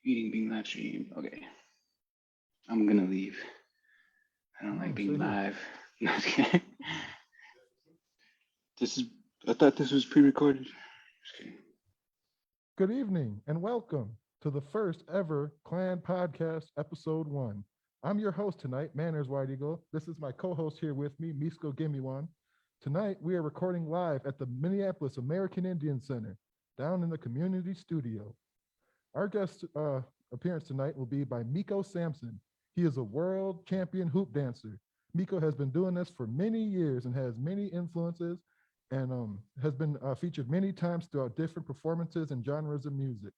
Meeting being live streamed. Okay. I'm gonna leave. I don't like No, being stay here. live. This is I thought this was pre-recorded. Just kidding. Good evening and welcome to the first ever Clan Podcast, Episode 1. I'm your host tonight, Manners White Eagle. This is my co-host here with me, Misko Gimiwan. Tonight, we are recording live at the Minneapolis American Indian Center, down in the community studio. Our guest appearance tonight will be by Sampson. He is a world champion hoop dancer. Miko has been doing this for many years and has many influences and has been featured many times throughout different performances and genres of music.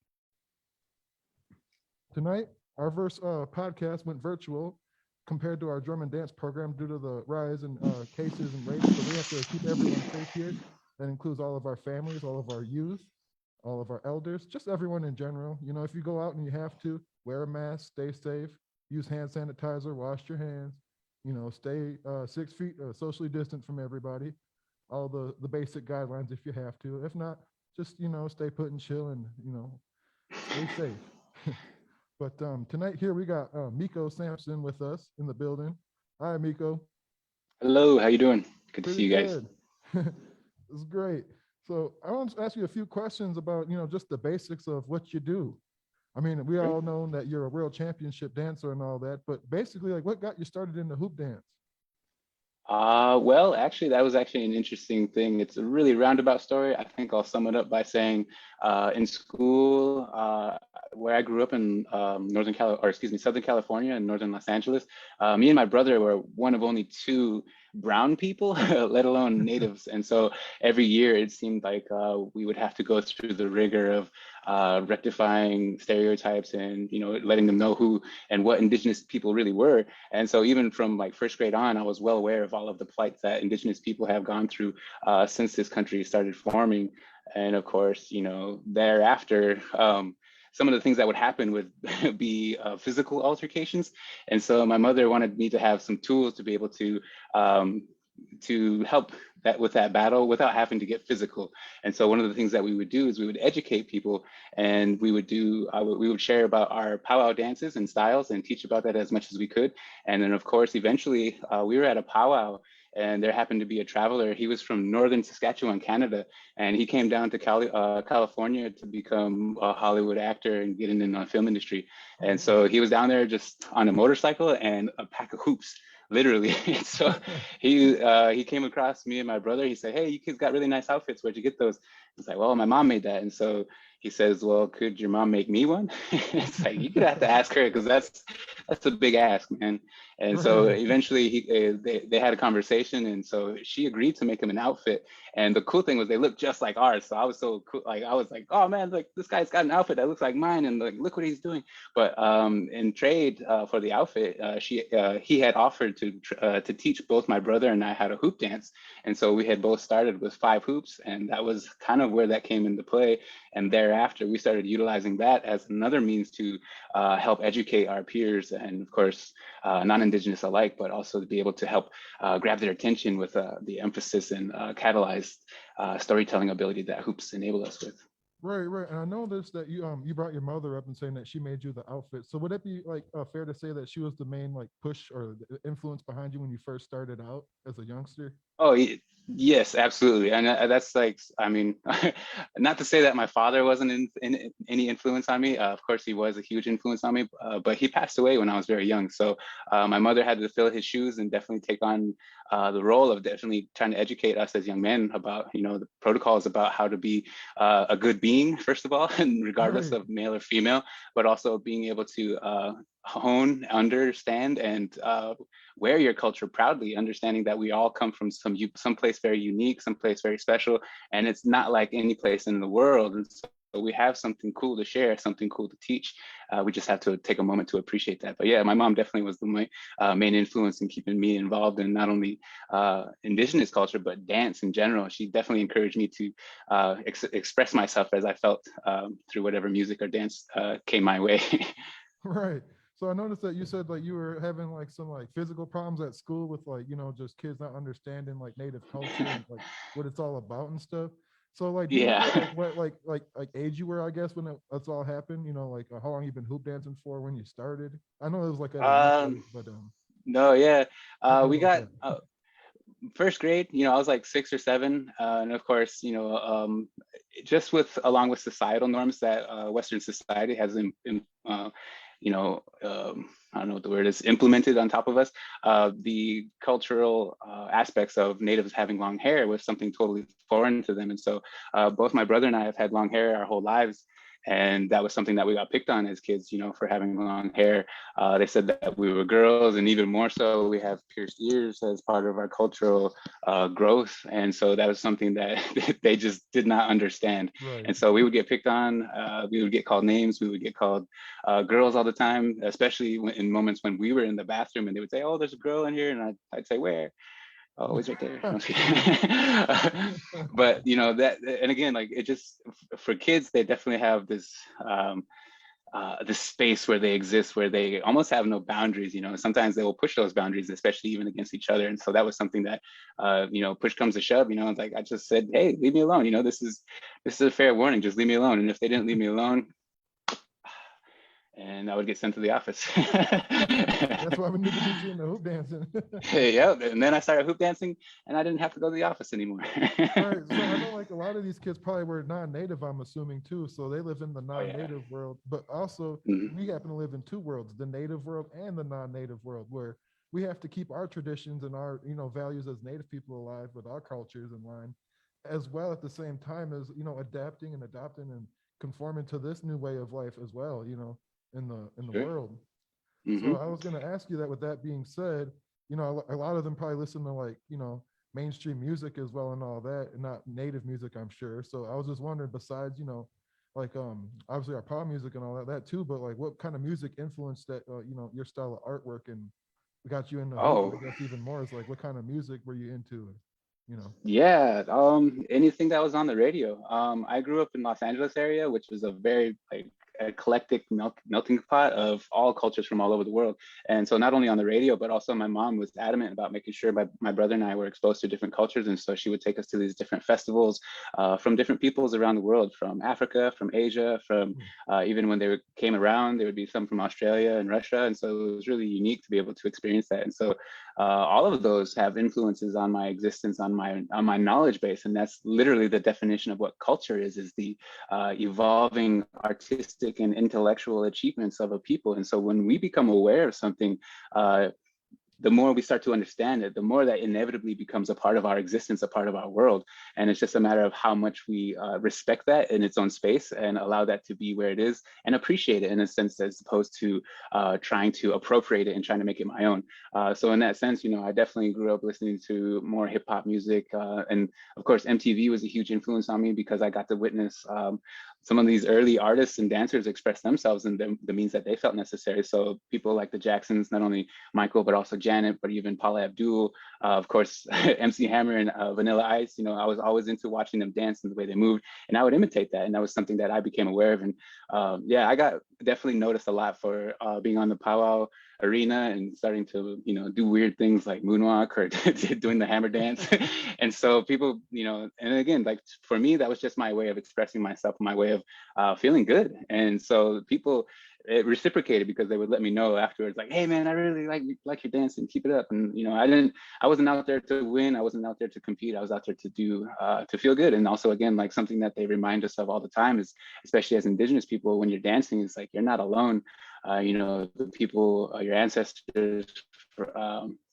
Tonight, our first podcast went virtual compared to our drum and dance program due to the rise in cases and rates. So we have to keep everyone safe here. That includes all of our families, all of our youth, all of our elders, just everyone in general. You know, if you go out and you have to, wear a mask, stay safe, use hand sanitizer, wash your hands, stay 6 feet socially distant from everybody, all the basic guidelines if you have to. If not, just, stay put and chill and, stay safe. But tonight here we got Miko Sampson with us in the building. Hi, Miko. Hello, how you doing? Good to see Pretty you guys. good. It's great. So I want to ask you a few questions about, just the basics of what you do. I mean, we Okay. all know that you're a world championship dancer and all that, but basically, like, what got you started in the hoop dance? Well, actually, that was actually an interesting thing. It's a really roundabout story. I think I'll sum it up by saying, in school, where I grew up in Southern California and Northern Los Angeles, me and my brother were one of only two brown people, let alone natives. And so every year it seemed like we would have to go through the rigor of rectifying stereotypes and, letting them know who and what Indigenous people really were. And so even from like first grade on, I was well aware of all of the plights that Indigenous people have gone through since this country started forming. And of course, thereafter, some of the things that would happen would be physical altercations. And so my mother wanted me to have some tools to be able to help that with that battle without having to get physical. And so one of the things that we would do is we would educate people, and we would share about our powwow dances and styles and teach about that as much as we could. And then of course, eventually we were at a powwow, and there happened to be a traveler. He was from northern Saskatchewan, Canada, and he came down to California to become a Hollywood actor and get in the film industry. And Oh, so he was down there just on a motorcycle and a pack of hoops, literally. So he came across me and my brother. He said, "Hey, you kids got really nice outfits. Where'd you get those?" It's like, "Well, my mom made that." And so he says, "Well, could your mom make me one?" It's like, you could have to ask her, because that's a big ask, man. And so right. eventually they had a conversation, and so she agreed to make him an outfit. And the cool thing was they looked just like ours. So I was so cool, like I was like, "Oh man, like this guy's got an outfit that looks like mine, and like look what he's doing." But in trade for the outfit, he had offered to teach both my brother and I how to hoop dance. And so we had both started with 5 hoops, and that was kind of where that came into play. And thereafter, we started utilizing that as another means to help educate our peers, and of course, non-Indigenous alike, but also to be able to help grab their attention with the emphasis and catalyzed storytelling ability that hoops enable us with. Right, right. And I noticed that you brought your mother up and saying that she made you the outfit. So would it be like fair to say that she was the main like push or the influence behind you when you first started out as a youngster? Oh, yes, absolutely. And that's like, I mean, not to say that my father wasn't in any influence on me. Of course, he was a huge influence on me, but he passed away when I was very young. So my mother had to fill his shoes and definitely take on the role of definitely trying to educate us as young men about, the protocols about how to be a good being, first of all, and regardless Right. of male or female, but also being able to hone, understand, and wear your culture proudly, understanding that we all come from some place very unique, some place very special, and it's not like any place in the world. And so we have something cool to share, something cool to teach. We just have to take a moment to appreciate that. But yeah, my mom definitely was the main influence in keeping me involved in not only Indigenous culture, but dance in general. She definitely encouraged me to express myself as I felt through whatever music or dance came my way. Right. So I noticed that you said like you were having like some like physical problems at school with like, just kids not understanding like native culture and like what it's all about and stuff. So like, do you remember Yeah. like what like age you were? I guess when that's all happened. You know, like how long you been hoop dancing for when you started? I know it was like at a young um age, but no, yeah. tell me We about got that. first grade, I was like 6 or 7, and of course, just with along with societal norms that Western society has you know, I don't know what the word is, implemented on top of us. The cultural aspects of natives having long hair was something totally foreign to them, and so both my brother and I have had long hair our whole lives. And that was something that we got picked on as kids, for having long hair. They said that we were girls, and even more so, we have pierced ears as part of our cultural growth. And so that was something that they just did not understand. Right. And so we would get picked on, we would get called names, we would get called girls all the time, especially in moments when we were in the bathroom and they would say, "Oh, there's a girl in here." And I'd say, "Where?" "Oh, it's right there." But that, and again, like it just, for kids, they definitely have this space where they exist, where they almost have no boundaries. Sometimes they will push those boundaries, especially even against each other. And so that was something that, push comes to shove. It's like I just said, "Hey, leave me alone. This is a fair warning. Just leave me alone." And if they didn't leave me alone, and I would get sent to the office. That's why we need to get you in the hoop dancing. Yeah, and then I started hoop dancing, and I didn't have to go to the office anymore. Right. So I know like a lot of these kids probably were non-native, I'm assuming too. So they live in the Oh yeah. non-native world, but also Mhm. we happen to live in two worlds, the native world and the non-native world, where we have to keep our traditions and our, values as native people alive with our cultures in line, as well at the same time as, adapting and adopting and conforming to this new way of life as well, in the Sure. world. So Hmm. I was going to ask you that with that being said, a lot of them probably listen to like, mainstream music as well and all that, and not native music, I'm sure. So I was just wondering, besides, like obviously our pop music and all that too, but like what kind of music influenced that, your style of artwork and got you into hooping, I Oh, guess even more is like what kind of music were you into? You know. yeah, anything that was on the radio. I grew up in Los Angeles area, which was a very like eclectic melting pot of all cultures from all over the world. And so not only on the radio, but also my mom was adamant about making sure my brother and I were exposed to different cultures. And so she would take us to these different festivals from different peoples around the world, from Africa, from Asia, from Hmm. even when came around, there would be some from Australia and Russia. And so it was really unique to be able to experience that. And so all of those have influences on my existence, on my knowledge base, and that's literally the definition of what culture is the evolving artistic and intellectual achievements of a people. And so when we become aware of something, uh, the more we start to understand it, the more that inevitably becomes a part of our existence, a part of our world. And it's just a matter of how much we respect that in its own space and allow that to be where it is and appreciate it in a sense, as opposed to trying to appropriate it and trying to make it my own. So in that sense, I definitely grew up listening to more hip hop music. And of course, MTV was a huge influence on me because I got to witness some of these early artists and dancers express themselves in the means that they felt necessary. So people like the Jacksons, not only Michael, but also Janet, but even Paula Abdul, of course, MC Hammer and Vanilla Ice. I was always into watching them dance and the way they moved, and I would imitate that. And that was something that I became aware of. And yeah, I got definitely noticed a lot for being on the powwow arena and starting to, do weird things like moonwalk or doing the hammer dance. And so people, and again, like for me, that was just my way of expressing myself, my way of feeling good. And so people, it reciprocated because they would let me know afterwards, like, "Hey man, I really like your dancing, keep it up." And I wasn't out there to win, I wasn't out there to compete, I was out there to do to feel good. And also, again, like something that they remind us of all the time is, especially as Indigenous people, when you're dancing, it's like you're not alone. The people, your ancestors,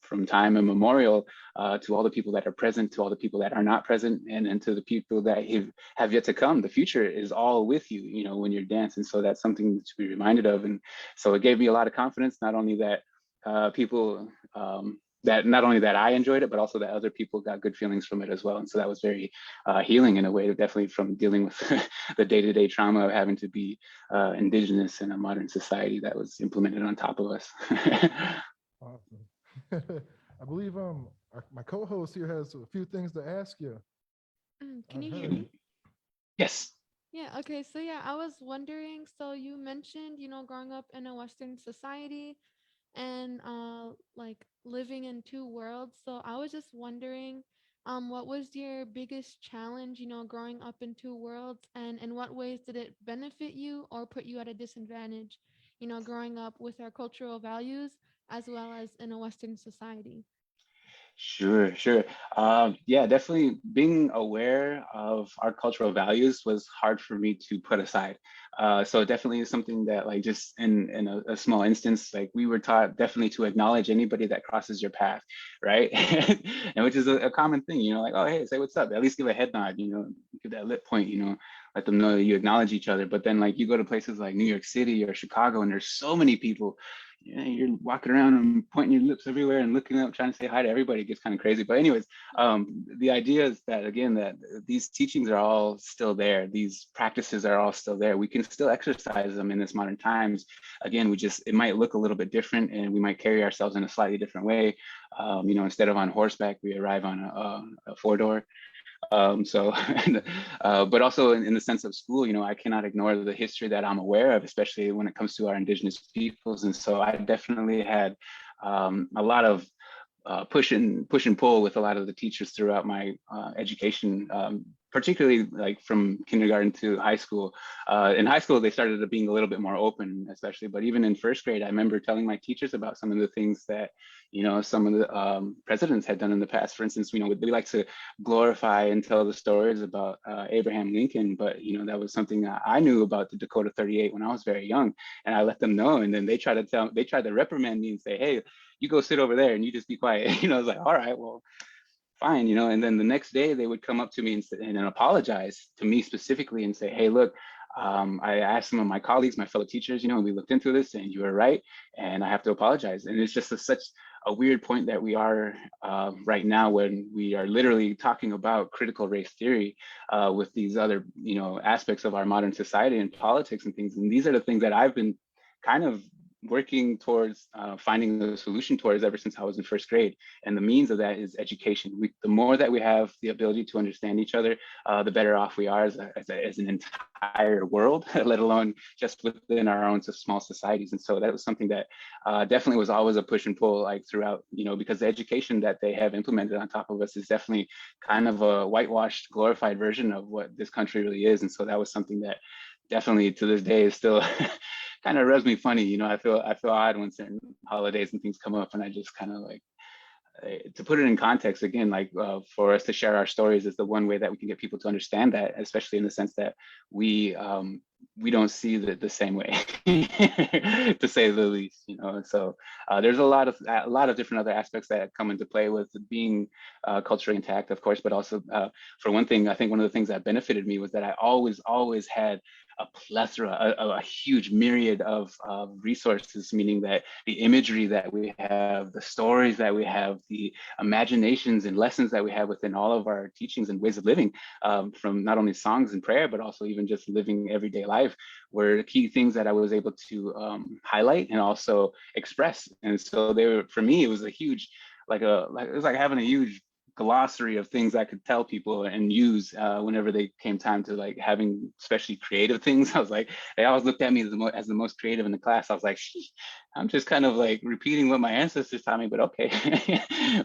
from time immemorial, to all the people that are present, to all the people that are not present, and to the people that have yet to come. The future is all with you, when you're dancing. So that's something to be reminded of. And so it gave me a lot of confidence, not only that people, that not only that I enjoyed it, but also that other people got good feelings from it as well. And so that was very healing in a way, definitely from dealing with the day-to-day trauma of having to be indigenous in a modern society that was implemented on top of us. Awesome. I believe my co-host here has a few things to ask you. Can I've you hear heard. me? Yes. Yeah, okay. So yeah, I was wondering, so you mentioned, growing up in a Western society and like living in two worlds. So I was just wondering, What was your biggest challenge, growing up in two worlds, and in what ways did it benefit you or put you at a disadvantage, growing up with our cultural values as well as in a Western society? Sure, sure. Yeah, definitely being aware of our cultural values was hard for me to put aside. So definitely is something that like just in a small instance, like we were taught definitely to acknowledge anybody that crosses your path, right? And which is a common thing, like, oh, hey, say what's up. At least give a head nod, give that lip point, let them know that you acknowledge each other. But then like you go to places like New York City or Chicago, and there's so many people, you're walking around and pointing your lips everywhere and looking up, trying to say hi to everybody. It gets kind of crazy. But anyways, the idea is that again, that these teachings are all still there. These practices are all still there. We can still exercise them in this modern times. Again, it might look a little bit different, and we might carry ourselves in a slightly different way. Instead of on horseback, we arrive on a four-door. So, but also in the sense of school, I cannot ignore the history that I'm aware of, especially when it comes to our indigenous peoples. And so I definitely had a lot of push and pull with a lot of the teachers throughout my education, particularly like from kindergarten to high school. In high school, they started being a little bit more open, especially, but even in first grade, I remember telling my teachers about some of the things that, some of the presidents had done in the past. For instance, we like to glorify and tell the stories about Abraham Lincoln, but, that was something that I knew about the Dakota 38 when I was very young, and I let them know. And then they tried to reprimand me and say, hey, you go sit over there and you just be quiet. I was like, all right, well, fine, and then the next day they would come up to me and apologize to me specifically and say, hey, look, I asked some of my colleagues, my fellow teachers, we looked into this and you were right, and I have to apologize. And it's just such a weird point that we are right now, when we are literally talking about critical race theory with these other, aspects of our modern society and politics and things. And these are the things that I've been kind of working towards finding the solution towards ever since I was in first grade. And the means of that is education. The more that we have the ability to understand each other, the better off we are as an entire world, let alone just within our own small societies. And so that was something that definitely was always a push and pull, like throughout, because the education that they have implemented on top of us is definitely kind of a whitewashed, glorified version of what this country really is. And so that was something that definitely to this day is still kind of rubs me funny. I feel odd when certain holidays and things come up, and I just kind of like, to put it in context again, like for us to share our stories is the one way that we can get people to understand that, especially in the sense that we don't see the same way, to say the least. So there's a lot of different other aspects that come into play with being culturally intact, of course, but also for one thing, I think one of the things that benefited me was that I always had a plethora, a huge myriad of resources, meaning that the imagery that we have, the stories that we have, the imaginations and lessons that we have within all of our teachings and ways of living, from not only songs and prayer, but also even just living everyday life, were the key things that I was able to highlight and also express. And so for me, it was a huge, it was like having a huge glossary of things I could tell people and use whenever they came time to like having especially creative things. I was like, they always looked at me as the most creative in the class. I was like, I'm just kind of like repeating what my ancestors taught me, but okay.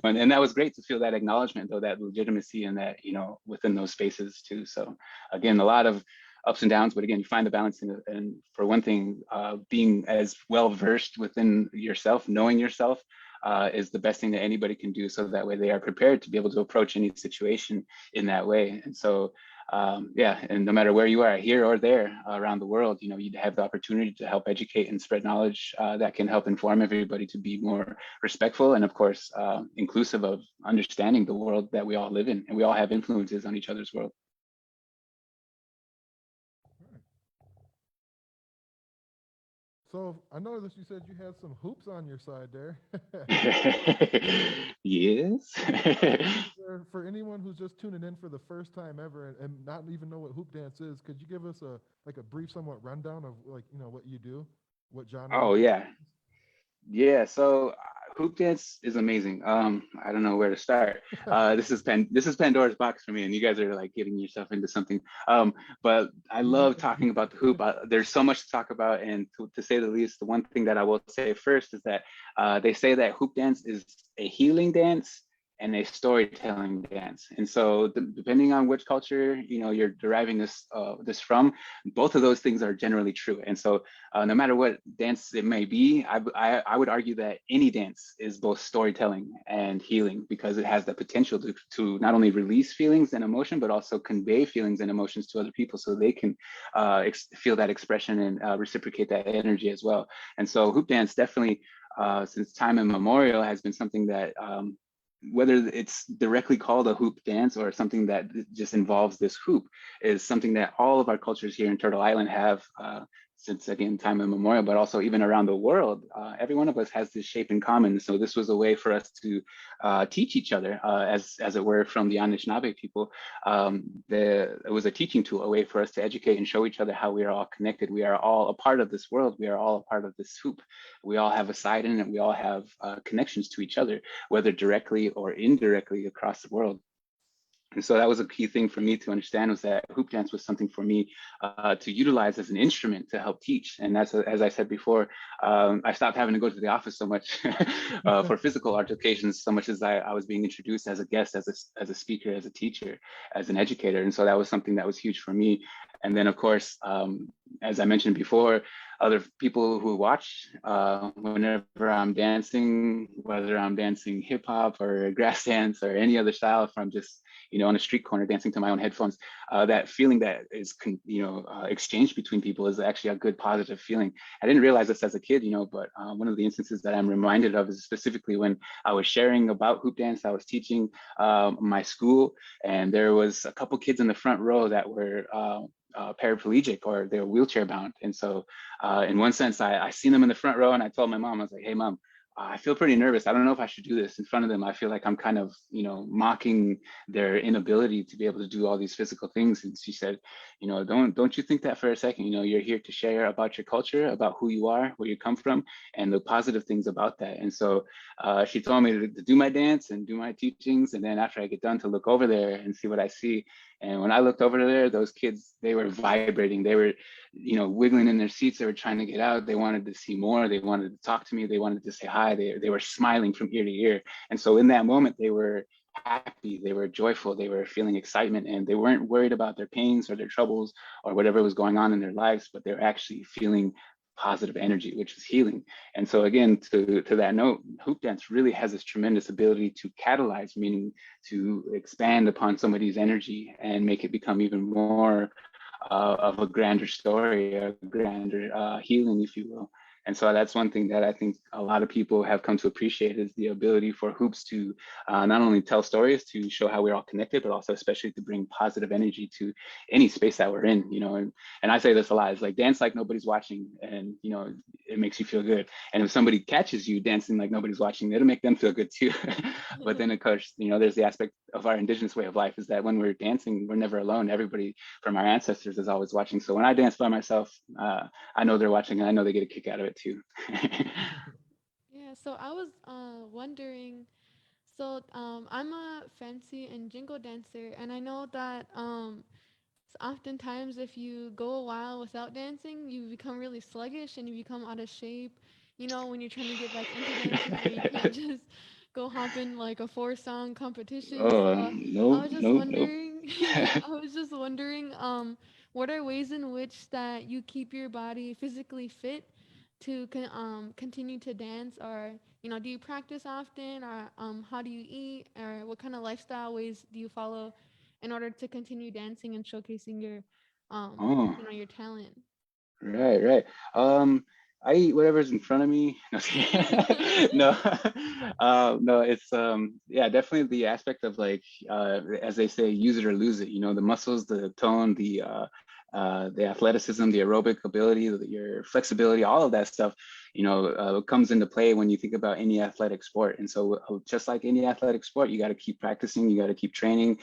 And that was great to feel that acknowledgement, though, that legitimacy and that, within those spaces too. So again, a lot of ups and downs, but again, you find the balance in it. And for one thing, being as well versed within yourself, knowing yourself, is the best thing that anybody can do. So that way they are prepared to be able to approach any situation in that way. And so, yeah, and no matter where you are, here or there around the world, you'd have the opportunity to help educate and spread knowledge that can help inform everybody to be more respectful and, of course, inclusive of understanding the world that we all live in. And we all have influences on each other's world. So I noticed you said you had some hoops on your side there. Yes. For anyone who's just tuning in for the first time ever and not even know what hoop dance is, could you give us a brief, somewhat rundown of like what you do, what genre Oh you yeah. Yeah, so hoop dance is amazing. I don't know where to start. This is Pandora's box for me, and you guys are like getting yourself into something. But I love talking about the hoop. There's so much to talk about, and to say the least, the one thing that I will say first is that they say that hoop dance is a healing dance and a storytelling dance. And so depending on which culture, you're deriving this from, both of those things are generally true. And so no matter what dance it may be, I would argue that any dance is both storytelling and healing, because it has the potential to not only release feelings and emotion, but also convey feelings and emotions to other people so they can feel that expression and reciprocate that energy as well. And so hoop dance definitely, since time immemorial, has been something that whether it's directly called a hoop dance or something that just involves this hoop, is something that all of our cultures here in Turtle Island have since, again, time immemorial, but also even around the world. Every one of us has this shape in common. So this was a way for us to teach each other, as it were, from the Anishinaabe people. It was a teaching tool, a way for us to educate and show each other how we are all connected. We are all a part of this world. We are all a part of this hoop. We all have a side in it. We all have connections to each other, whether directly or indirectly across the world. And so that was a key thing for me to understand, was that hoop dance was something for me to utilize as an instrument to help teach. And that's, as I said before, I stopped having to go to the office so much for physical altercations, so much as I was being introduced as a guest, as a speaker, as a teacher, as an educator. And so that was something that was huge for me. And then, of course, as I mentioned before, other people who watch whenever I'm dancing, whether I'm dancing hip hop or grass dance or any other style, from just on a street corner dancing to my own headphones, that feeling that is exchanged between people is actually a good positive feeling. I didn't realize this as a kid, but one of the instances that I'm reminded of is specifically when I was sharing about hoop dance. I was teaching my school, and there was a couple kids in the front row that were paraplegic, or they're wheelchair bound. And so in one sense, I seen them in the front row, and I told my mom, I was like, hey mom, I feel pretty nervous. I don't know if I should do this in front of them. I feel like I'm kind of, mocking their inability to be able to do all these physical things. And she said, don't you think that for a second. You're here to share about your culture, about who you are, where you come from, and the positive things about that. And so she told me to do my dance and do my teachings. And then after I get done, to look over there and see what I see. And when I looked over there, those kids, they were vibrating. They were, wiggling in their seats. They were trying to get out. They wanted to see more. They wanted to talk to me. They wanted to say hi. They were smiling from ear to ear. And so in that moment, they were happy. They were joyful. They were feeling excitement, and they weren't worried about their pains or their troubles or whatever was going on in their lives, but they're actually feeling positive energy, which is healing. And so again, to that note, hoop dance really has this tremendous ability to catalyze, meaning to expand upon somebody's energy and make it become even more of a grander story, a grander healing, if you will. And so that's one thing that I think a lot of people have come to appreciate, is the ability for hoops to not only tell stories, to show how we're all connected, but also especially to bring positive energy to any space that we're in, and I say this a lot, it's like dance like nobody's watching, and, it makes you feel good. And if somebody catches you dancing like nobody's watching, it'll make them feel good too. But then of course, there's the aspect of our indigenous way of life, is that when we're dancing, we're never alone. Everybody from our ancestors is always watching. So when I dance by myself, I know they're watching, and I know they get a kick out of it too. Yeah, so I was wondering, so I'm a fancy and jingle dancer, and I know that oftentimes if you go a while without dancing, you become really sluggish and you become out of shape. When you're trying to get back into dancing, or you can't just go hop in like a 4-song competition. So Oh, I no, was just no, no. wondering, I was just wondering, what are ways in which that you keep your body physically fit to continue to dance, or do you practice often, or how do you eat, or what kind of lifestyle ways do you follow in order to continue dancing and showcasing your Oh, your talent? right, right. I eat whatever's in front of me. No, no, no. It's yeah, definitely the aspect of, like, as they say, use it or lose it. The muscles, the tone, the athleticism, the aerobic ability, your flexibility, all of that stuff, comes into play when you think about any athletic sport. And so just like any athletic sport, you got to keep practicing, you got to keep training,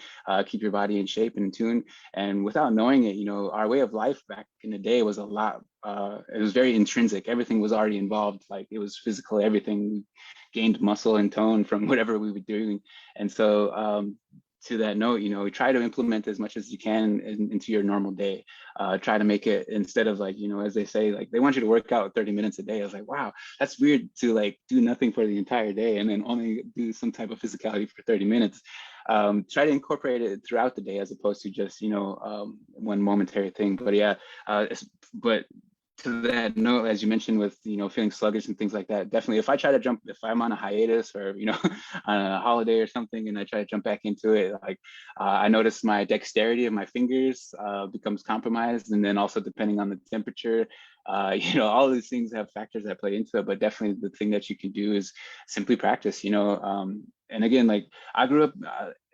keep your body in shape and in tune. And without knowing it, our way of life back in the day was a lot, it was very intrinsic. Everything was already involved. Like, it was physical, everything. We gained muscle and tone from whatever we were doing. And so to that note, try to implement as much as you can into your normal day. Try to make it, instead of like, as they say, like they want you to work out 30 minutes a day. I was like, wow, that's weird to like do nothing for the entire day and then only do some type of physicality for 30 minutes. Try to incorporate it throughout the day as opposed to just, one momentary thing. But yeah, but to that note, as you mentioned with, feeling sluggish and things like that, definitely if I try to jump, if I'm on a hiatus or, on a holiday or something, and I try to jump back into it, like I notice my dexterity of my fingers becomes compromised. And then also depending on the temperature, all of these things have factors that play into it, but definitely the thing that you can do is simply practice, and again, like I grew up,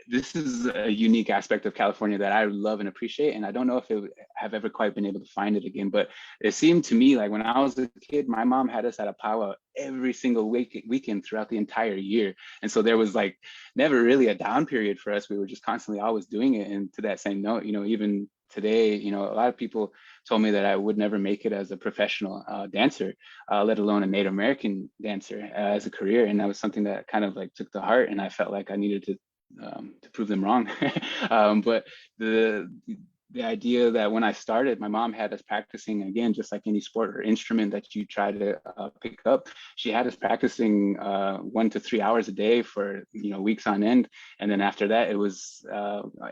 this is a unique aspect of California that I love and appreciate. And I don't know if it have ever quite been able to find it again, but it seemed to me like when I was a kid, my mom had us at a powwow every single weekend throughout the entire year. And so there was like never really a down period for us. We were just constantly always doing it. And to that same note, even today, a lot of people told me that I would never make it as a professional dancer, let alone a Native American dancer as a career. And that was something that kind of like took to heart. And I felt like I needed to prove them wrong. But the idea that when I started, my mom had us practicing, again, just like any sport or instrument that you try to pick up, she had us practicing 1 to 3 hours a day for weeks on end. And then after that, it was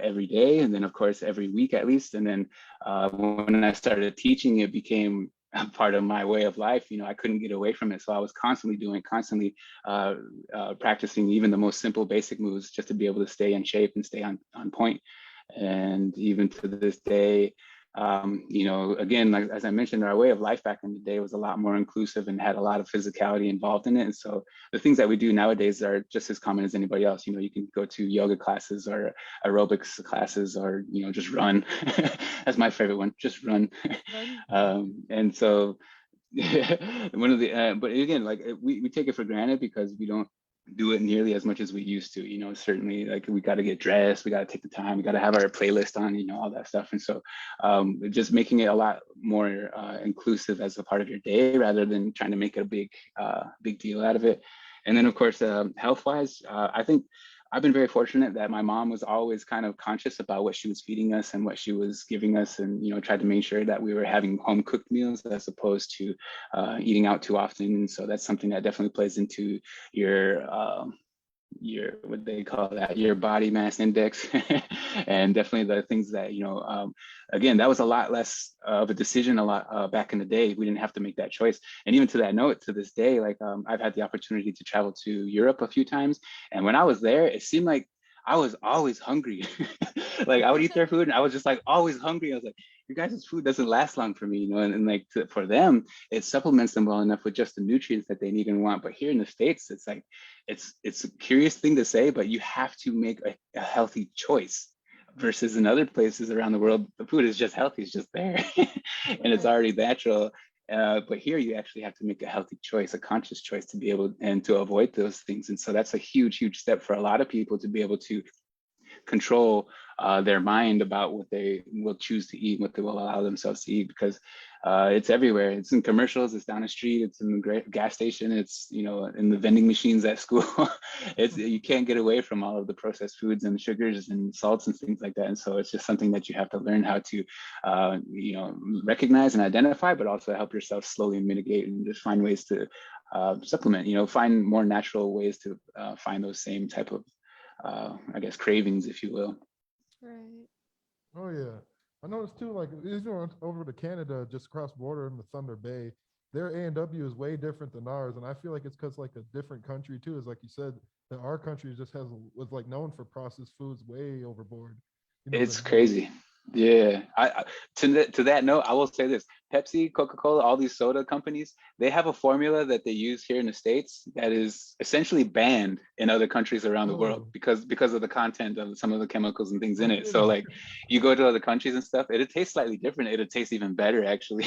every day, and then of course every week at least. And then when I started teaching, it became a part of my way of life. I couldn't get away from it, so I was constantly practicing even the most simple basic moves just to be able to stay in shape and stay on point. And even to this day, again, like as I mentioned, our way of life back in the day was a lot more inclusive and had a lot of physicality involved in it. And so the things that we do nowadays are just as common as anybody else. You can go to yoga classes or aerobics classes, or just run. That's my favorite one, just run. And so one of the but again, like we take it for granted because we don't do it nearly as much as we used to. Certainly, like we got to get dressed, we got to take the time, we got to have our playlist on, all that stuff. And so just making it a lot more inclusive as a part of your day rather than trying to make it a big deal out of it. And then of course, health wise, I think I've been very fortunate that my mom was always kind of conscious about what she was feeding us and what she was giving us, and tried to make sure that we were having home cooked meals as opposed to eating out too often. And so that's something that definitely plays into your what they call that, your body mass index. And definitely the things that again, that was a lot less of a decision back in the day. We didn't have to make that choice. And even to that note, to this day, like I've had the opportunity to travel to Europe a few times, and when I was there, it seemed like I was always hungry. Like I would eat their food and I was just like always hungry. I was like, your guys' food doesn't last long for me, and like for them, it supplements them well enough with just the nutrients that they need and want. But here in the States, it's like, it's a curious thing to say, but you have to make a healthy choice. Versus in other places around the world, the food is just healthy, it's just there, and it's already natural. But here you actually have to make a healthy choice, a conscious choice to be able and to avoid those things. And so that's a huge step for a lot of people to be able to control their mind about what they will choose to eat, what they will allow themselves to eat, because it's everywhere. It's in commercials, it's down the street, it's in the gas station, it's in the vending machines at school. You can't get away from all of the processed foods and sugars and salts and things like that. And so it's just something that you have to learn how to recognize and identify, but also help yourself slowly mitigate and just find ways to supplement, find more natural ways to find those same type of I guess cravings, if you will. Right. Oh yeah, I noticed too. Like over to Canada, just cross border in the Thunder Bay, their A&W is way different than ours, and I feel like it's because like a different country too. Is like you said that our country just was like known for processed foods way overboard. It's crazy. Yeah, to that note, I will say this: Pepsi, Coca-Cola, all these soda companies, they have a formula that they use here in the States that is essentially banned in other countries around the world because of the content of some of the chemicals and things in it. So like, you go to other countries and stuff, it'll taste slightly different. It'll taste even better actually,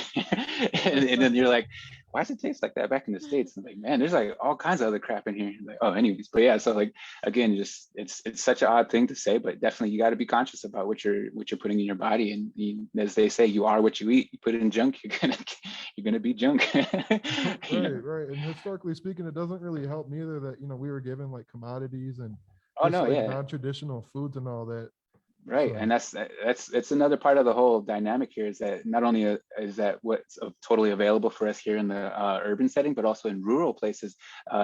and then you're like, why does it taste like that back in the States? And like, man, there's like all kinds of other crap in here. Like, oh, anyways, but yeah, so like again, just it's such an odd thing to say, but definitely you got to be conscious about what you're putting in your body. And as they say, you are what you eat. You put it in junk, you're gonna be junk. Right. And historically speaking, it doesn't really help neither that we were given like commodities and Oh just no, like yeah. non-traditional foods and all that. Right, So and that's another part of the whole dynamic here is that not only is that what's totally available for us here in the urban setting, but also in rural places,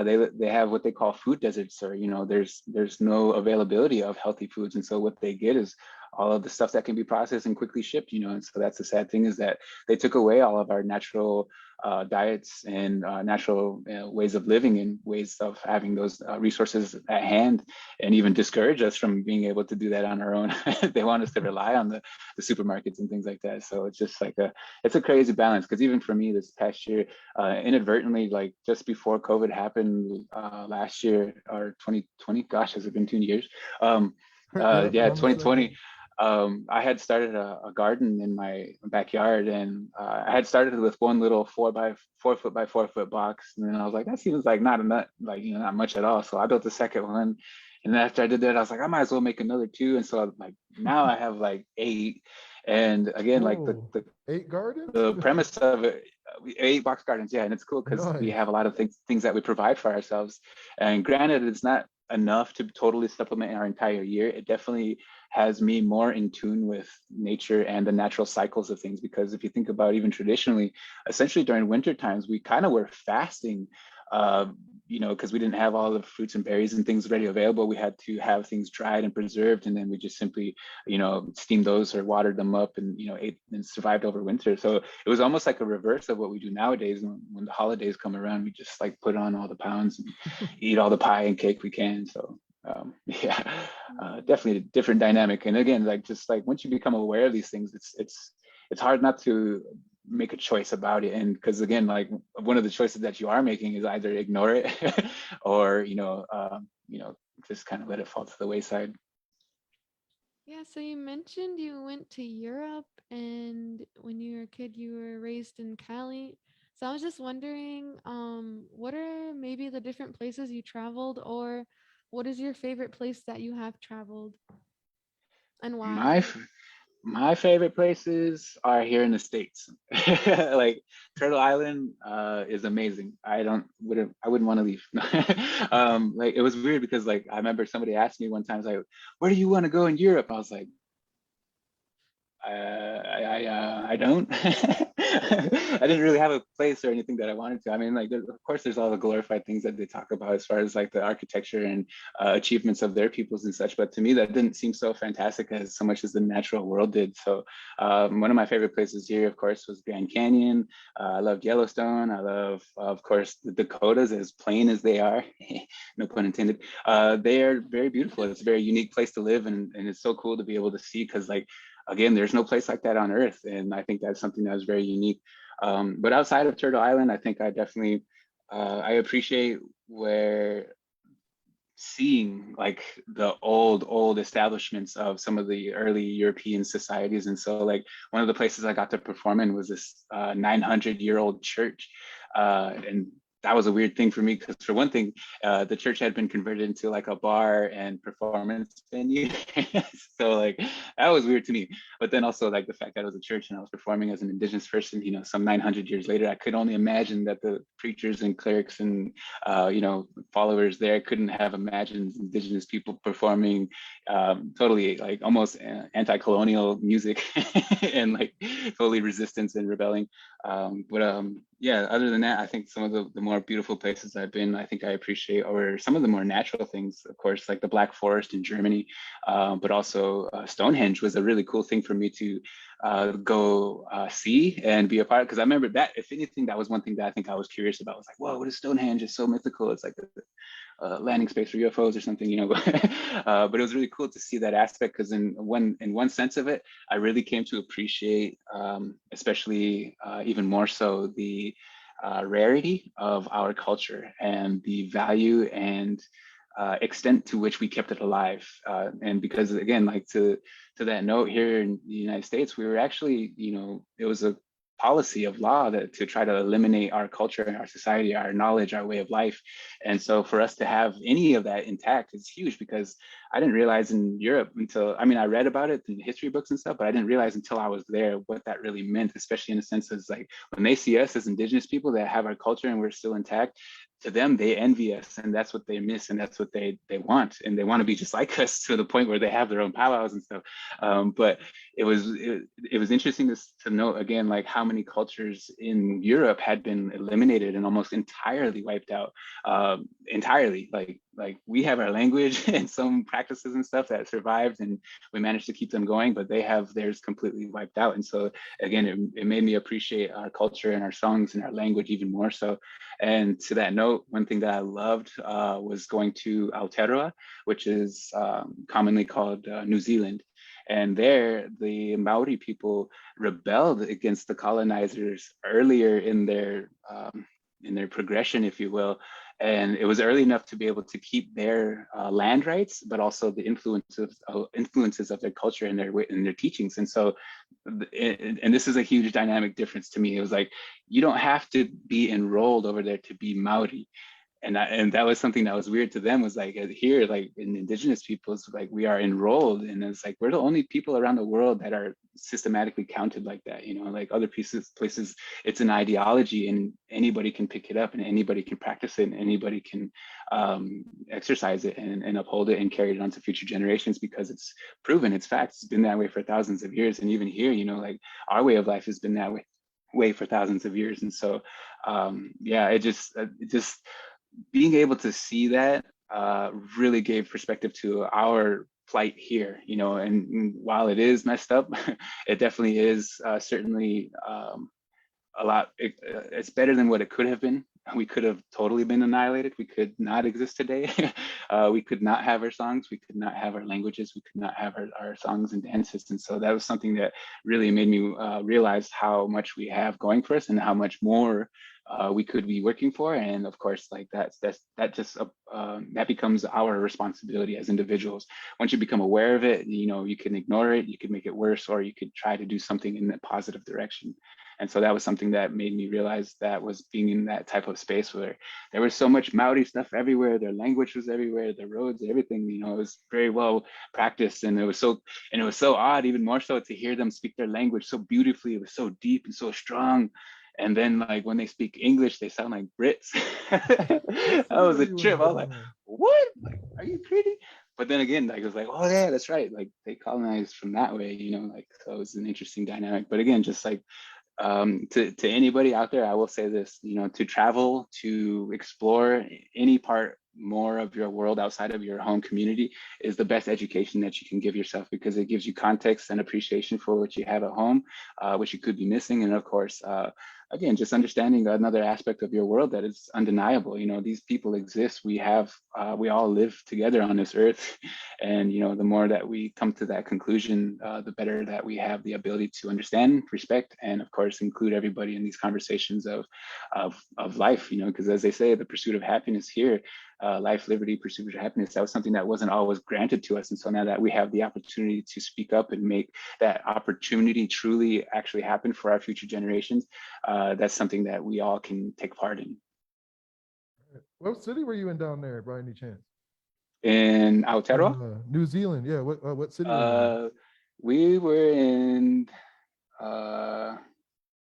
they have what they call food deserts, or there's no availability of healthy foods, and so what they get is all of the stuff that can be processed and quickly shipped, and so that's the sad thing, is that they took away all of our natural diets and natural ways of living and ways of having those resources at hand, and even discourage us from being able to do that on our own. They want us to rely on the supermarkets and things like that. So it's just like it's a crazy balance, because even for me this past year, inadvertently, like just before COVID happened last year, or 2020, gosh, has it been 2 years? yeah, Yeah, almost there. 2020. I had started a garden in my backyard, and I had started with one little 4 foot by 4 foot box, and then I was like, that seems like not enough, like not much at all. So I built a second one, and then after I did that, I was like, I might as well make another two, and so like now I have like 8, and again, like Whoa, 8 gardens? the premise of it, 8 box gardens, yeah, and it's cool because we Nice. have a lot of things that we provide for ourselves, and granted, it's not enough to totally supplement our entire year. It definitely has me more in tune with nature and the natural cycles of things, because if you think about even traditionally, essentially during winter times, we kind of were fasting, uh, because we didn't have all the fruits and berries and things ready available. We had to have things dried and preserved, and then we just simply steamed those or watered them up, and ate and survived over winter. So it was almost like a reverse of what we do nowadays. When the holidays come around, we just like put on all the pounds and eat all the pie and cake we can. So yeah, definitely a different dynamic. And again, like just like once you become aware of these things, it's hard not to make a choice about it. And because again, like one of the choices that you are making is either ignore it or just kind of let it fall to the wayside. Yeah, so you mentioned you went to Europe, and when you were a kid, you were raised in Cali. So I was just wondering, what are maybe the different places you traveled, or what is your favorite place that you have traveled, and My why? f- my favorite places are here in the States. Like Turtle Island is amazing. I wouldn't want to leave. Like it was weird because like I remember somebody asked me one time, like, where do you want to go in Europe? I was like, I don't. I didn't really have a place or anything that I wanted to. I mean, like, of course, there's all the glorified things that they talk about as far as like the architecture and achievements of their peoples and such. But to me, that didn't seem so fantastic as so much as the natural world did. So, one of my favorite places here, of course, was Grand Canyon. I loved Yellowstone. I love, of course, the Dakotas, as plain as they are, no pun intended. They are very beautiful. It's a very unique place to live, and it's so cool to be able to see, because like again, there's no place like that on earth, and I think that's something that was very unique. But outside of Turtle Island, I think I definitely I appreciate where seeing like the old establishments of some of the early European societies. And so like one of the places I got to perform in was this 900-year-old church, and that was a weird thing for me because for one thing, the church had been converted into like a bar and performance venue. So like that was weird to me. But then also like the fact that it was a church and I was performing as an indigenous person, some 900 years later, I could only imagine that the preachers and clerics and followers there couldn't have imagined indigenous people performing totally like almost anti-colonial music and like totally resistance and rebelling. But yeah, other than that, I think some of the more beautiful places I've been, I think I appreciate, or some of the more natural things, of course, like the Black Forest in Germany, but also Stonehenge was a really cool thing for me to go see and be a part of. Because I remember that, if anything, that was one thing that I think I was curious about. I was like, whoa, what is Stonehenge? It's so mythical. It's like a landing space for UFOs or something. But it was really cool to see that aspect, because in one sense of it, I really came to appreciate, especially even more so, the rarity of our culture and the value and extent to which we kept it alive. And because again, like to that note, here in the United States, we were actually, it was a policy of law that to try to eliminate our culture and our society, our knowledge, our way of life. And so for us to have any of that intact is huge, because I didn't realize in Europe until, I mean, I read about it in history books and stuff, but I didn't realize until I was there what that really meant, especially in a sense as like when they see us as indigenous people that have our culture and we're still intact, to them, they envy us, and that's what they miss, and that's what they want, and they want to be just like us to the point where they have their own powwows and stuff. But it was interesting to note again, like how many cultures in Europe had been eliminated and almost entirely wiped out, entirely. Like we have our language and some practices and stuff that survived, and we managed to keep them going, but they have theirs completely wiped out. And so again, it made me appreciate our culture and our songs and our language even more so. And to that note, one thing that I loved was going to Aotearoa, which is commonly called New Zealand. And there, the Maori people rebelled against the colonizers earlier in their progression, if you will. And it was early enough to be able to keep their land rights, but also the influences of their culture and their teachings. And so, and this is a huge dynamic difference to me. It was like, you don't have to be enrolled over there to be Maori. And that was something that was weird to them, was like here, like in indigenous peoples, like we are enrolled, and it's like we're the only people around the world that are systematically counted like that. You know, like other places it's an ideology, and anybody can pick it up, and anybody can practice it, and anybody can exercise it and uphold it and carry it on to future generations, because it's proven, it's fact, it's been that way for thousands of years. And even here, you know, like our way of life has been that way for thousands of years. And so yeah, it just being able to see that really gave perspective to our plight here, you know. And while it is messed up, it definitely is certainly a lot. It's better than what it could have been. We could have totally been annihilated. We could not exist today. We could not have our songs. We could not have our languages. We could not have our songs and dances. And so that was something that really made me realize how much we have going for us and how much more we could be working for. And of course, like that becomes our responsibility as individuals. Once you become aware of it, you know, you can ignore it, you could make it worse, or you could try to do something in a positive direction. And so that was something that made me realize that was being in that type of space where there was so much Maori stuff everywhere, their language was everywhere, the roads, everything, you know, it was very well practiced. And it was so odd, even more so, to hear them speak their language so beautifully. It was so deep and so strong. And then like when they speak English, they sound like Brits. That was a trip. I was like, what? Like, are you kidding? But then again, like, it was like, oh yeah, that's right. Like they colonized from that way, you know, like, so it was an interesting dynamic. But again, just like to anybody out there, I will say this, you know, to travel, to explore any part more of your world outside of your home community is the best education that you can give yourself, because it gives you context and appreciation for what you have at home, which you could be missing. And of course, again, just understanding another aspect of your world that is undeniable. You know, these people exist. We all live together on this earth. And, you know, the more that we come to that conclusion, the better that we have the ability to understand, respect, and of course, include everybody in these conversations of life, you know, because as they say, the pursuit of happiness here, life, liberty, pursuit of happiness, that was something that wasn't always granted to us. And so now that we have the opportunity to speak up and make that opportunity truly actually happen for our future generations, that's something that we all can take part in. What city were you in down there, by any chance? In Aotearoa? New Zealand, yeah. What city? We were in,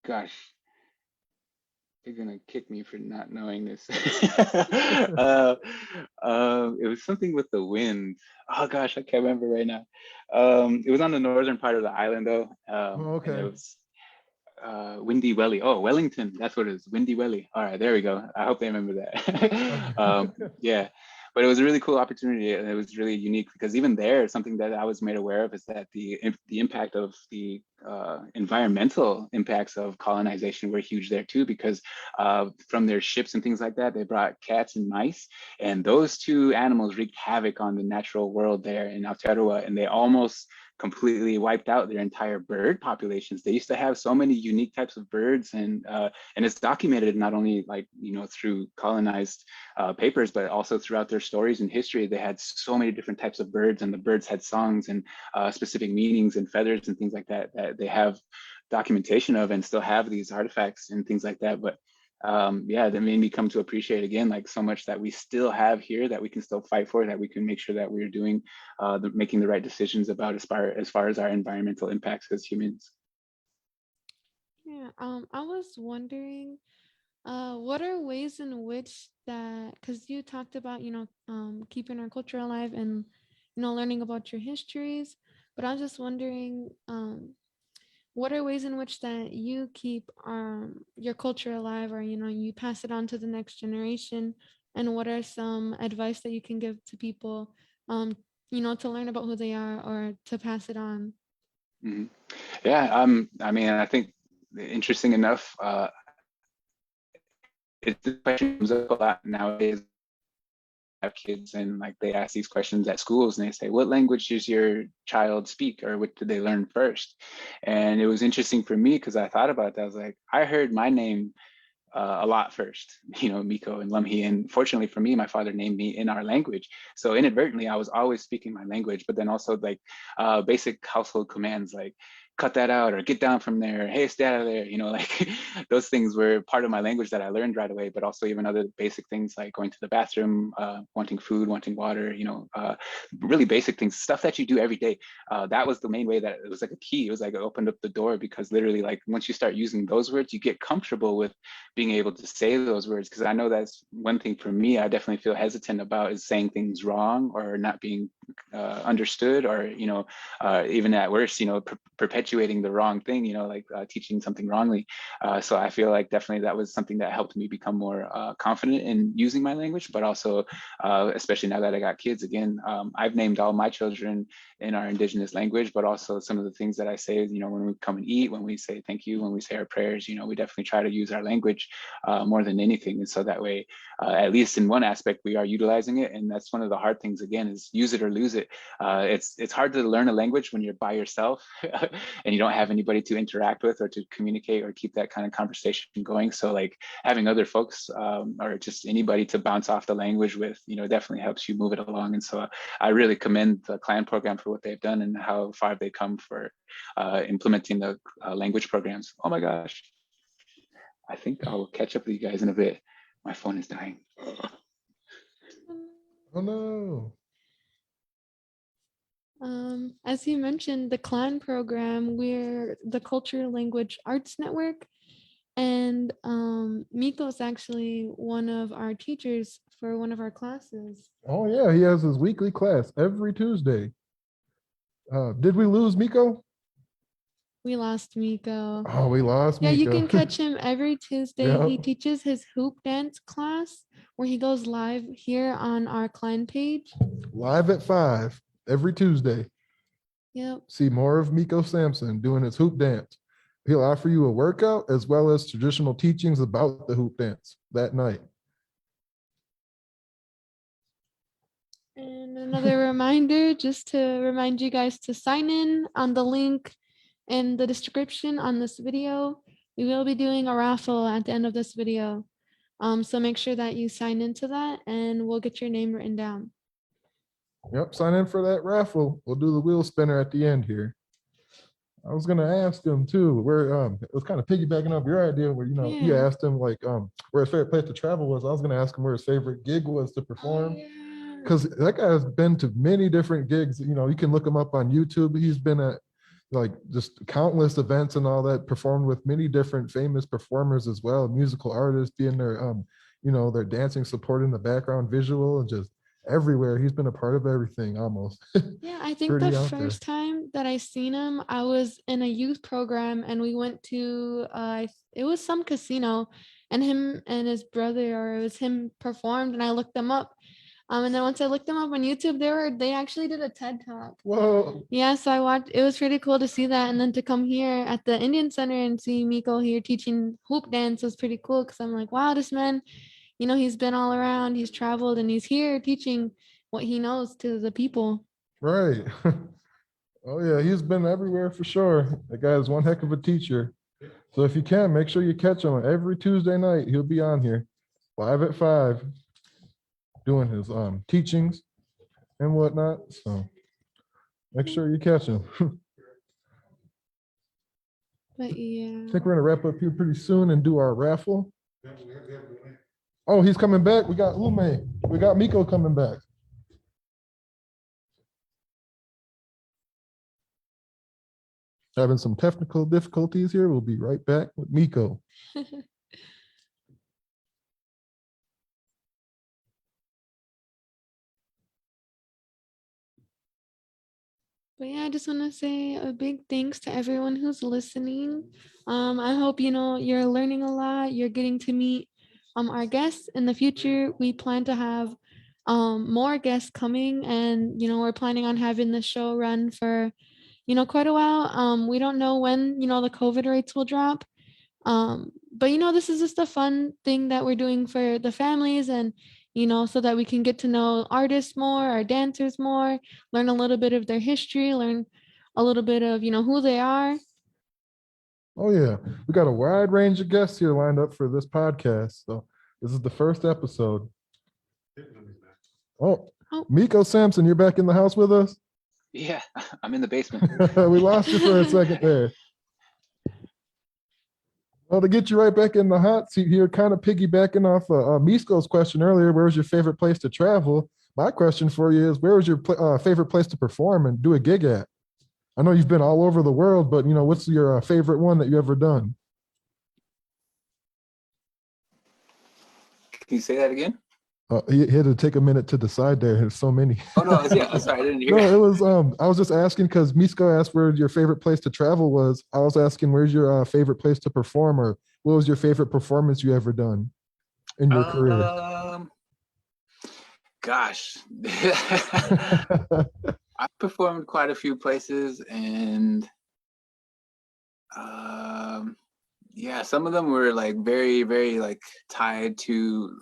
gosh, you're gonna kick me for not knowing this. It was something with the wind. Oh gosh, I can't remember right now. It was on the northern part of the island though. Okay. And it was Windy Welly. Oh, Wellington, that's what it is. Windy Welly. All right, there we go. I hope they remember that. Yeah, but it was a really cool opportunity, and it was really unique because even there, something that I was made aware of is that the impact of the environmental impacts of colonization were huge there too, because from their ships and things like that, they brought cats and mice, and those two animals wreaked havoc on the natural world there in Aotearoa, and they almost completely wiped out their entire bird populations. They used to have so many unique types of birds, and it's documented not only, like, you know, through colonized papers, but also throughout their stories and history. They had so many different types of birds, and the birds had songs and specific meanings and feathers and things like that that they have documentation of and still have these artifacts and things like that. But yeah, that made me come to appreciate again, like, so much that we still have here that we can still fight for, that we can make sure that we're doing making the right decisions about as far as our environmental impacts as humans. Yeah, I was wondering, What are ways in which that, because you talked about, keeping our culture alive and, learning about your histories, but I was just wondering, what are ways in which that you keep your culture alive, or, you pass it on to the next generation? And what are some advice that you can give to people, um, to learn about who they are or to pass it on? Hmm. Yeah, I mean, I think interesting enough, it's the question comes up a lot nowadays. Have kids and like they ask these questions at schools and they say, what language does your child speak, or what did they learn first? And it was interesting for me because I thought about that. I was like, I heard my name a lot first, Miko and Lumhe. And fortunately for me, my father named me in our language. So inadvertently, I was always speaking my language, but then also like basic household commands like cut that out or get down from there, hey, stay out of there, like those things were part of my language that I learned right away. But also even other basic things like going to the bathroom, wanting food, wanting water, really basic things, stuff that you do every day. That was the main way that it was like a key. It was like it opened up the door, because literally like once you start using those words, you get comfortable with being able to say those words. Because I know that's one thing for me I definitely feel hesitant about, is saying things wrong or not being understood, or even at worst, perpetuating the wrong thing, like teaching something wrongly. So I feel like definitely that was something that helped me become more confident in using my language. But also especially now that I got kids again, I've named all my children in our indigenous language. But also some of the things that I say, when we come and eat, when we say thank you, when we say our prayers, we definitely try to use our language more than anything. And so that way, at least in one aspect, we are utilizing it. And that's one of the hard things, again, is use it or lose it. It's hard to learn a language when you're by yourself and you don't have anybody to interact with or to communicate or keep that kind of conversation going. So like having other folks or just anybody to bounce off the language with, definitely helps you move it along. And so I really commend the Clan program for what they've done and how far they come for implementing the language programs. Oh my gosh. I think I'll catch up with you guys in a bit. My phone is dying. Oh no. As you mentioned, the Clan program, we're the Culture Language Arts Network, and Miko's actually one of our teachers for one of our classes. Oh yeah, he has his weekly class every Tuesday. Did we lose Miko? We lost Miko. Oh, we lost Yeah, you Miko. can catch him every Tuesday. Yeah, He teaches his hoop dance class where he goes live here on our Clan page. live at 5 every Tuesday. Yep. See more of Miko Sampson doing his hoop dance. He'll offer you a workout as well as traditional teachings about the hoop dance that night. And another reminder, just to remind you guys to sign in on the link in the description on this video. We will be doing a raffle at the end of this video. So make sure that you sign into that and we'll get your name written down. Yep, sign in for that raffle. We'll do the wheel spinner at the end here. I was gonna ask him too, where it was kind of piggybacking off your idea where you Yeah. asked him like where his favorite place to travel was. I was gonna ask him where his favorite gig was to Oh, perform. yeah. Because that guy's been to many different gigs. You can look him up on YouTube. He's been at like just countless events and all that, performed with many different famous performers as well, musical artists being their their dancing support in the background, visual, and just everywhere. He's been a part of everything almost. Yeah, I think the Pretty out there. first time that I seen him, I was in a youth program and we went to it was some casino, and him and his brother, or it was him, performed, and I looked them up. And then once I looked them up on YouTube, they actually did a TED Talk. Whoa. Yeah, so I watched. It was pretty cool to see that, and then to come here at the Indian Center and see Miko here teaching hoop dance was pretty cool. Because I'm like, wow, this man, he's been all around, he's traveled, and he's here teaching what he knows to the people. Right. Oh yeah, he's been everywhere for sure. That guy is one heck of a teacher. So if you can, make sure you catch him every Tuesday night. He'll be on here live at 5 doing his teachings and whatnot. So make sure you catch him. But yeah. I think we're gonna wrap up here pretty soon and do our raffle. Oh, he's coming back. We got Lumhe. We got Miko coming back. Having some technical difficulties here. We'll be right back with Miko. But yeah, I just want to say a big thanks to everyone who's listening. I hope you're learning a lot. You're getting to meet our guests in the future. We plan to have more guests coming, and we're planning on having the show run for quite a while. We don't know when the COVID rates will drop, but this is just a fun thing that we're doing for the families, and so that we can get to know artists more, our dancers more, learn a little bit of their history, learn a little bit of who they are. Oh yeah, we got a wide range of guests here lined up for this podcast. So this is the first episode. Oh, Oh. Miko Sampson, you're back in the house with us? Yeah, I'm in the basement. We lost you for a second there. Well, to get you right back in the hot seat here, kind of piggybacking off Misko's question earlier, where was your favorite place to travel? My question for you is, where was your favorite place to perform and do a gig at? I know you've been all over the world, but what's your favorite one that you ever done? Can you say that again? He had to take a minute to decide there. There's so many. Oh no, yeah, I'm sorry, I didn't hear. No, it was I was just asking because Misko asked where your favorite place to travel was. I was asking where's your favorite place to perform, or what was your favorite performance you ever done in your career? Gosh. I've performed quite a few places, and yeah, some of them were like very, very like tied to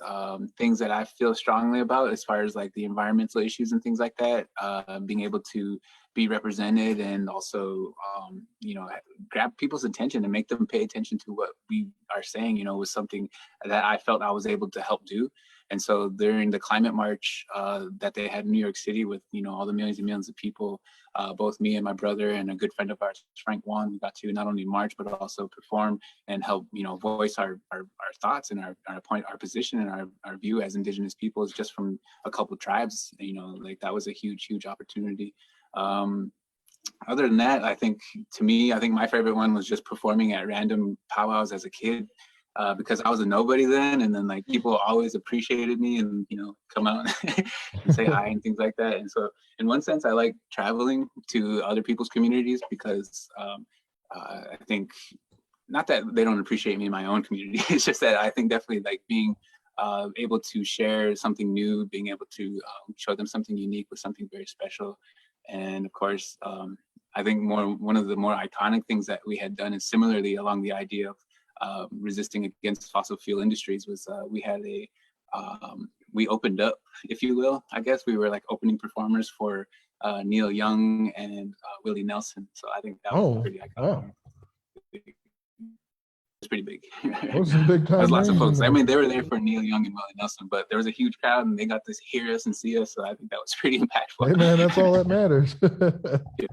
things that I feel strongly about, as far as like the environmental issues and things like that. Being able to be represented, and also grab people's attention and make them pay attention to what we are saying, was something that I felt I was able to help do. And so during the climate march that they had in New York City with all the millions and millions of people, both me and my brother and a good friend of ours, Frank Wan, we got to not only march but also perform and help voice our thoughts and our position and our view as Indigenous peoples, just from a couple tribes. Like that was a huge opportunity. Other than that, I think my favorite one was just performing at random powwows as a kid. Because I was a nobody then, and then like people always appreciated me and come out and say hi and things like that. And so in one sense, I like traveling to other people's communities, because I think, not that they don't appreciate me in my own community, it's just that I think definitely like being able to share something new, being able to show them something unique with something very special. And of course, I think one of the more iconic things that we had done, is similarly along the idea of resisting against fossil fuel industries, was we had we opened up, if you will. I guess we were like opening performers for Neil Young and Willie Nelson. So I think that was pretty iconic. Wow. It's pretty big. Those are big time. There's lots of folks. I mean, they were there for Neil Young and Willie Nelson, but there was a huge crowd and they got to hear us and see us. So I think that was pretty impactful. Hey man, that's all that matters. Yeah.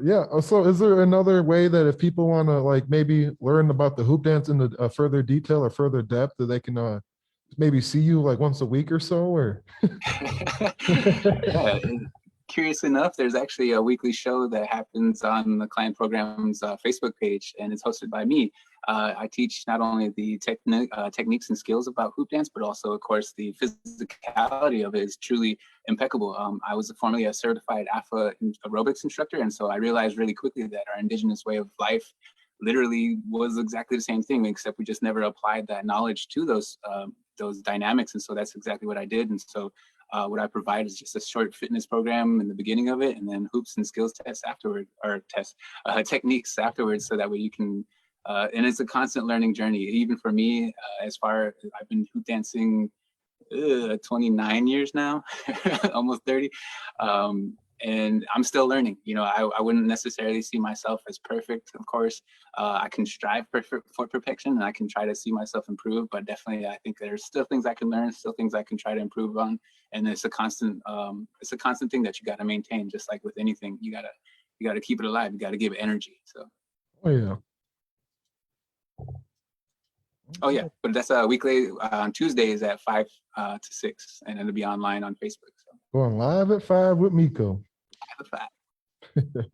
Yeah. So is there another way that if people want to like maybe learn about the hoop dance in the further detail or further depth, that they can maybe see you like once a week or so, or? Yeah. Curious enough, there's actually a weekly show that happens on the client program's Facebook page, and it's hosted by me. I teach not only the techniques and skills about hoop dance, but also, of course, the physicality of it is truly impeccable. I was formerly a certified AFA aerobics instructor, and so I realized really quickly that our Indigenous way of life literally was exactly the same thing, except we just never applied that knowledge to those dynamics. And so that's exactly what I did. And so what I provide is just a short fitness program in the beginning of it, and then hoops and skills tests afterward, or techniques afterwards, so that way you can, and it's a constant learning journey. Even for me, as far as I've been hoop dancing 29 years now, almost 30. And I'm still learning. I wouldn't necessarily see myself as perfect. Of course, I can strive for perfection, and I can try to see myself improve. But definitely, I think there's still things I can learn, still things I can try to improve on. And it's a constant thing that you got to maintain. Just like with anything, you gotta keep it alive. You got to give it energy. So. Oh yeah. Oh yeah, but that's weekly on Tuesdays at 5 to 6, and it'll be online on Facebook. So. Going live at 5 with Miko. Live at 5.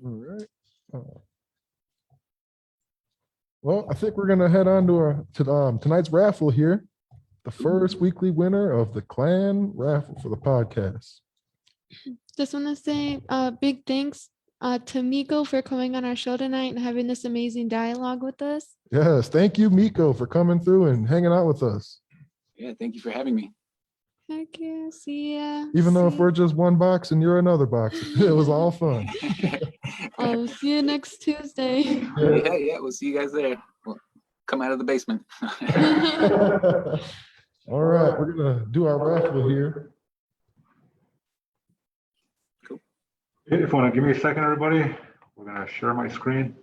All right. Well, I think we're gonna head on to tonight's raffle here. the first weekly winner of the Clan raffle for the podcast. Just want to say big thanks to Miko for coming on our show tonight and having this amazing dialogue with us. Yes, thank you, Miko, for coming through and hanging out with us. Yeah, thank you for having me. Heck yeah, see ya. Even though if See- we're just one box and you're another box, it was all fun. see you next Tuesday. Yeah, we'll see you guys there. Well, come out of the basement. All right, we're gonna do our raffle here. If you want to give me a second, everybody, we're going to share my screen.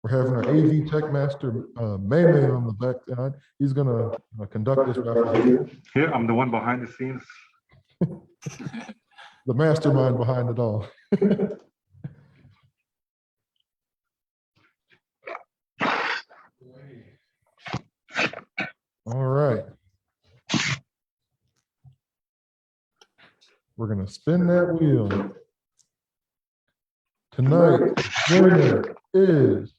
We're having our AV Tech Master, May on the back side. He's gonna conduct this raffle here. Here, I'm the one behind the scenes. The mastermind behind it all. All right. We're gonna spin that wheel. Tonight, winner is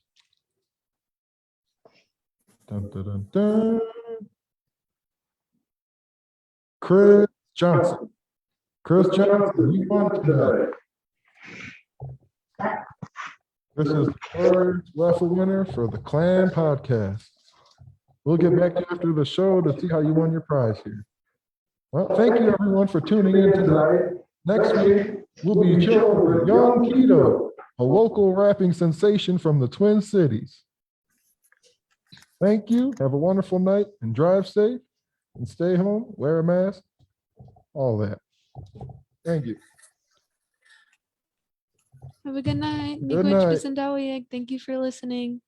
dun, dun, dun, dun, Chris Johnson. Chris Johnson, you won tonight. This is the first raffle winner for the Clan podcast. We'll get back to you after the show to see how you won your prize here. Well, thank you everyone for tuning in tonight. Next week, we'll be chilling with Young Keto, a local rapping sensation from the Twin Cities. Thank you. Have a wonderful night and drive safe and stay home, wear a mask, all that. Thank you. Have a good night. Good night. Thank you for listening.